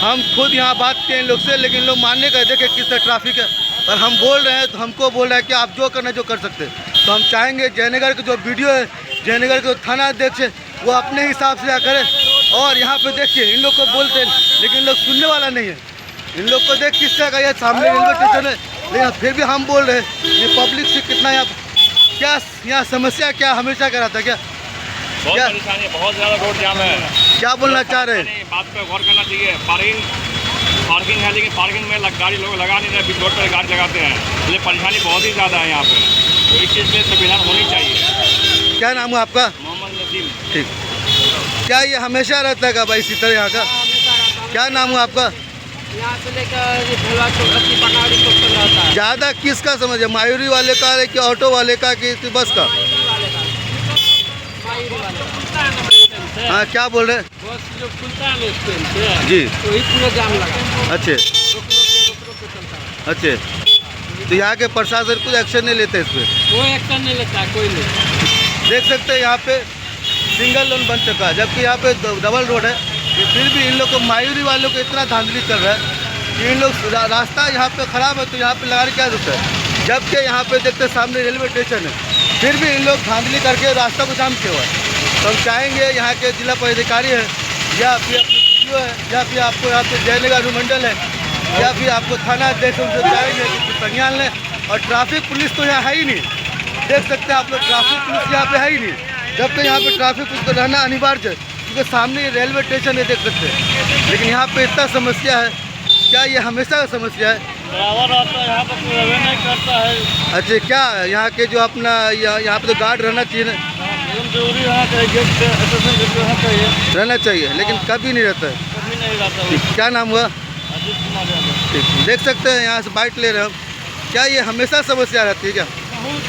हम खुद यहाँ बात किए इन लोग से, लेकिन लोग मानने का देखे किस तरह ट्रैफिक है। और हम बोल रहे हैं तो हमको बोल रहा है कि आप जो करना जो कर सकते हैं। तो हम चाहेंगे जयनगर का जो वीडियो है, जयनगर के थाना अध्यक्ष है, वो अपने हिसाब से करें। और यहाँ पे देखिए इन लोग को बोलते हैं, लेकिन इन लोग सुनने वाला नहीं है। इन लोग को देख किस तरह का ये सामने रेलवे स्टेशन है, लेकिन फिर भी हम बोल रहे हैं ये पब्लिक से कितना क्या यहाँ समस्या क्या हमेशा का रहता है क्या? बहुत परेशानी है, बहुत ज़्यादा रोड जाम है। क्या बोलना चाह रहे हैं? बात पे गौर करना चाहिए। पार्किंग है, लेकिन पार्किंग में गाड़ी लोग लगा नहीं रहे, बीच रोड पर गाड़ी लगाते हैं, इसलिए परेशानी बहुत ही ज़्यादा है यहाँ पे। तो इस चीज़ में संविधान होनी चाहिए। क्या नाम है आपका? मोहम्मद नसीम। ठीक। क्या ये हमेशा रहता है भाई इसी तरह यहाँ का? क्या नाम है आपका? यहाँ से लेकर ज़्यादा किसका समझ है, मायूरी वाले का है कि ऑटो वाले का कि बस का? हाँ, क्या बोल रहे हैं? बस जो खुलता है ना स्टैंड से जी, वही पूरा जाम लगा। अच्छे अच्छे। तो यहाँ के प्रशासन कुछ एक्शन नहीं लेते इस पर? कोई एक्शन नहीं लेता, कोई नहीं। देख सकते हैं यहाँ पे सिंगल लोन बन चुका है, जबकि यहाँ पे डबल रोड है। ये फिर भी इन लोग को मायूरी वालों को इतना धांधली चल रहा है कि इन लोग रास्ता यहाँ पे ख़राब है तो यहाँ पे लगाने क्या जरूरत है, जबकि यहाँ पे देखते सामने रेलवे स्टेशन है, फिर भी इन लोग धांधली करके रास्ता को जाम किया हुआ है। तो हम चाहेंगे यहाँ के जिला पदाधिकारी है या फिर अपने वीडियो है या फिर आपको यहाँ पे जयनगर अनुमंडल है या फिर आपको थाना अध्यक्ष उनसे चाहेंगे कि संज्ञान लें। और ट्रैफिक पुलिस तो यहाँ है ही नहीं, देख सकते हैं आप लोग, ट्रैफिक पुलिस यहाँ पे है ही नहीं, जबकि यहाँ पे ट्रैफिक पुलिस को रहना अनिवार्य है क्योंकि सामने रेलवे स्टेशन है, देख सकते हैं। लेकिन यहाँ पे इतना समस्या है, क्या ये हमेशा का समस्या है? ड्राइवर आता है यहाँ पर रहने नहीं करता है। अच्छा, क्या यहाँ के जो अपना यहाँ पे तो गार्ड रहना चाहिए ना? जरूरी रहना चाहिए, लेकिन कभी नहीं रहता है। कभी नहीं रहता। क्या नाम हुआ? अजीत कुमार यादव। ठीक, देख सकते हैं यहाँ से बाइट ले रहे हैं हम। क्या ये हमेशा समस्या रहती है क्या? बहुत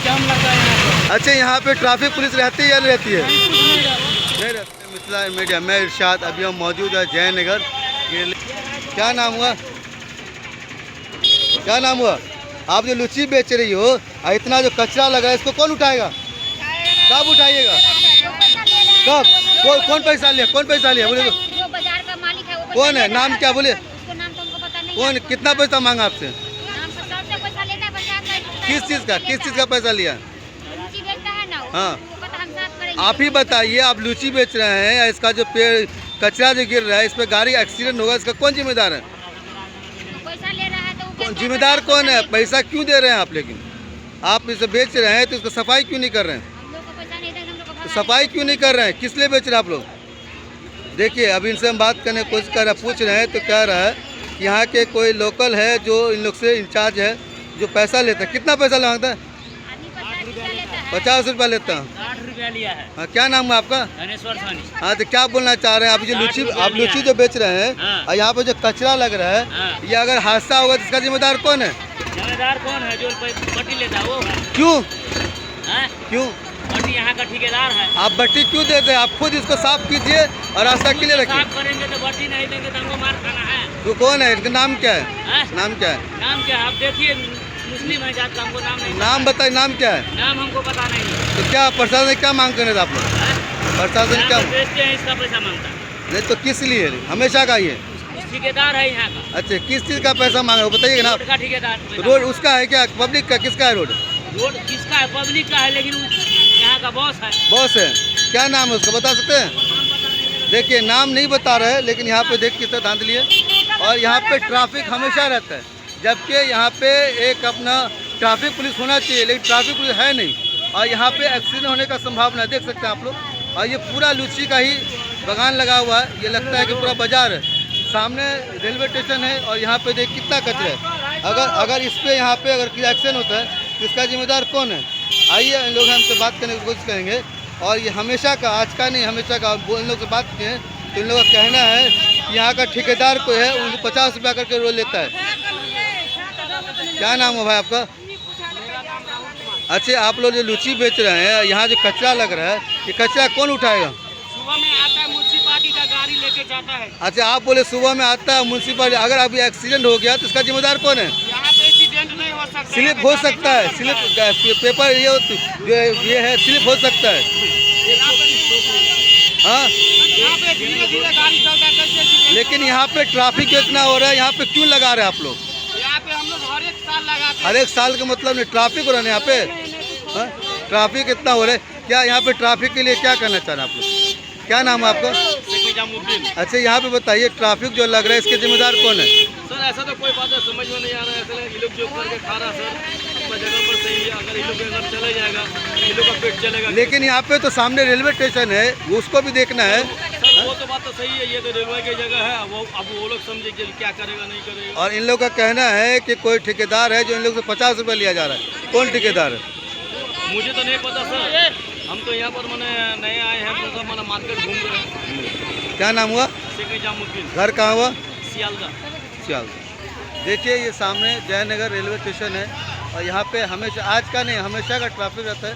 जाम लगा है यहाँ पर। अच्छा, यहाँ पे ट्रैफिक पुलिस रहती है या नहीं रहती है? नहीं रहती। मिथिला मीडिया में इरशाद, अभी हम मौजूद है जयनगर। क्या नाम हुआ? क्या नाम हुआ? आप जो लुच्ची बेच रही हो और इतना जो कचरा लगा है, इसको कौन उठाएगा? कब उठाइएगा? कब? कौन पैसा लिया? कौन पैसा लिया बोले? जो बाजार का मालिक है वो कौन है? नाम क्या बोले? उसको नाम तो हमको पता नहीं। कौन? कितना पैसा मांगा आपसे? नाम तो सबसे पैसा लेता है, पंचायत का। किस चीज़ का? किस चीज़ का पैसा लिया? लूची देखता है ना, हाँ। उसको पता, हम साथ करेंगे। आप ही बताइए, आप लूची बेच रहे हैं, इसका जो पेड़ कचरा जो गिर रहा है, इस पर गाड़ी एक्सीडेंट होगा, इसका कौन जिम्मेदार है? पैसा ले रहा है तो कौन जिम्मेदार कौन है? पैसा क्यों दे रहे हैं आप? लेकिन आप इसे बेच रहे हैं तो इसको सफाई क्यों नहीं कर रहे हैं? हम लोग को पैसा नहीं देंगे, हम लोग को तो भगा सफाई क्यों नहीं कर रहे हैं? किस लिए बेच रहे हैं आप लोग? देखिए, अभी इनसे हम बात करने की कोशिश कर रहे हैं, पूछ रहे हैं, तो कह रहा है कि यहाँ के कोई लोकल है जो इन लोग से इंचार्ज है, जो पैसा लेता है। कितना पैसा मांगता है? आदमी 50 रुपया लेता है। 50 रुपया लेता है। 60 रुपया लिया है। हाँ, क्या नाम है आपका? धनेश्वर सानी। हाँ, तो क्या बोलना चाह रहे हैं आप? जो लुच्ची, आप लुच्ची जो बेच रहे हैं हाँ। और यहाँ पे जो कचरा लग रहा है, हाँ। ये अगर हादसा होगा तो इसका जिम्मेदार कौन है? जिम्मेदार कौन है? जो बट्टी लेता है वो है। क्यों? हैं? क्यों बट्टी यहाँ का ठेकेदार है। आप बट्टी क्यों देते हैं? आप खुद इसको साफ कीजिए और रास्ता क्लियर रखिए। साफ करेंगे तो बट्टी नहीं देंगे तो हमको मार खाना है। तो कौन है? इनका नाम क्या है? हैं? नाम क्या है? नाम क्या है? आप देखिए, मुस्लिम है जात का, हमको नाम नहीं। नाम बताइए, नाम क्या है? नाम हमको पता नहीं है। तो क्या प्रशासन से क्या मांग करने थे आप लोग? प्रशासन यहाँ क्या? पे बेचते हैं, इसका पैसा मांगता है। नहीं तो किस लिए? हमेशा का ये? ठेकेदार है यहाँ का। अच्छा, किस चीज़ का पैसा मांगा वो बताइएगा ना। रोड का ठेकेदार। रोड उसका है क्या? पब्लिक का? किसका है रोड? रोड किसका है? पब्लिक का है, लेकिन यहाँ का बॉस है। बॉस है। क्या नाम है उसका, बता सकते हैं? देखिए, नाम नहीं बता रहे हैं, लेकिन यहाँ पे देख कितना धांधली है। और यहाँ पे ट्रैफिक हमेशा रहता है, जबकि यहाँ पे एक अपना ट्रैफिक पुलिस होना चाहिए, लेकिन ट्रैफिक पुलिस है नहीं। और यहाँ पे एक्सीडेंट होने का संभावना है, देख सकते हैं आप लोग। और ये पूरा लुच्ची का ही बगान लगा हुआ है, ये लगता है कि पूरा बाजार है। सामने रेलवे स्टेशन है और यहाँ पे देख कितना कचरा है। अगर इस पे यहाँ पे अगर एक्शन होता है तो इसका जिम्मेदार कौन है? आइए, इन लोग हमसे बात करने की कोशिश करेंगे। और ये हमेशा का, आज का नहीं, हमेशा का। इन लोग से बात किए हैं तो इन लोगों का कहना है कि यहाँ का ठेकेदार कोई है, उनको 50 रुपया करके रोज लेता है। क्या नाम है भाई आपका? अच्छा, आप लोग जो लुच्ची बेच रहे हैं, यहाँ जो कचरा लग रहा है, ये कचरा कौन उठाएगा? सुबह में आता है म्युनिसिपालिटी का गाड़ी लेके जाता है। अच्छा, आप बोले सुबह में आता है म्यूनसिपालिटी। अगर अभी एक्सीडेंट हो गया तो इसका जिम्मेदार कौन है? यहाँ पे एक्सीडेंट नहीं हो सकता। स्लिप हो सकता है, स्लिप पेपर ये है, स्लिप हो सकता है। हाँ, यहाँ पे धीरे धीरे गाड़ी चलता है, कैसे लेकिन यहाँ पे ट्रैफिक इतना हो रहा है, यहाँ पे क्यों लगा रहे हैं आप लोग? यहाँ पे हम लोग हर एक साल लगाते हर एक साल का मतलब नहीं, ट्रैफिक हो रहा है यहाँ पे। हाँ? ट्रैफिक इतना हो रहा है, क्या यहाँ पे ट्रैफिक के लिए क्या करना चाह रहे हैं आप लोग? क्या नाम है आपका? निजामुद्दीन। अच्छा, यहाँ पे बताइए ट्रैफिक जो लग रहा है इसके जिम्मेदार कौन है? सर ऐसा तो कोई बात है समझ में नहीं आ रहा है, ऐसा ये लोग जो करके खा रहा सर अपना जगह पर सही है, अगर ये लोग अगर चले जाएगा ये लोग का पेट चलेगा। लेकिन यहाँ पे तो सामने रेलवे स्टेशन है, उसको भी देखना है। सर वो तो बात तो सही है, ये तो रेलवे की जगह है, वो अब वो लोग समझे कि क्या करेगा नहीं करेगा। और इन लोग का कहना है कि कोई ठेकेदार है जो इन लोग से 50 रुपये लिया जा रहा है। कौन ठेकेदार है? मुझे तो नहीं पता सर, हम तो यहाँ पर मैंने नए आए हैं तो सब मैंने मार्केट घूम रहे हैं। क्या नाम हुआ? शेख निजामुद्दीन, घर कहाँ हुआ? सियालदा। चल देखिए, ये सामने जयनगर रेलवे स्टेशन है और यहाँ पे हमेशा, आज का नहीं हमेशा का ट्रैफिक रहता है।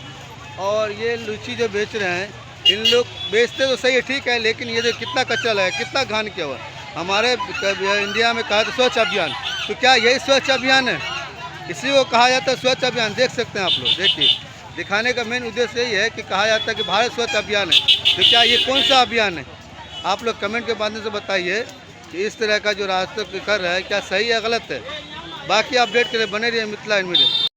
और ये लीची जो बेच रहे हैं, इन लोग बेचते तो सही है, ठीक है, लेकिन ये जो कितना कचरा है, कितना घान किया हुआ है। हमारे इंडिया में कहा था स्वच्छ अभियान, तो क्या यही स्वच्छ अभियान है? इसी को कहा जाता है स्वच्छ अभियान। देख सकते हैं आप लोग, देखिए, दिखाने का मेन उद्देश्य यही है कि कहा जाता है कि भारत स्वच्छ अभियान है, तो क्या ये कौन सा अभियान है? आप लोग कमेंट के माध्यम से बताइए कि इस तरह का जो रास्ते कर रहा है क्या सही है गलत है। बाकी अपडेट के लिए बने रहिए मिथिला इन मीडिया।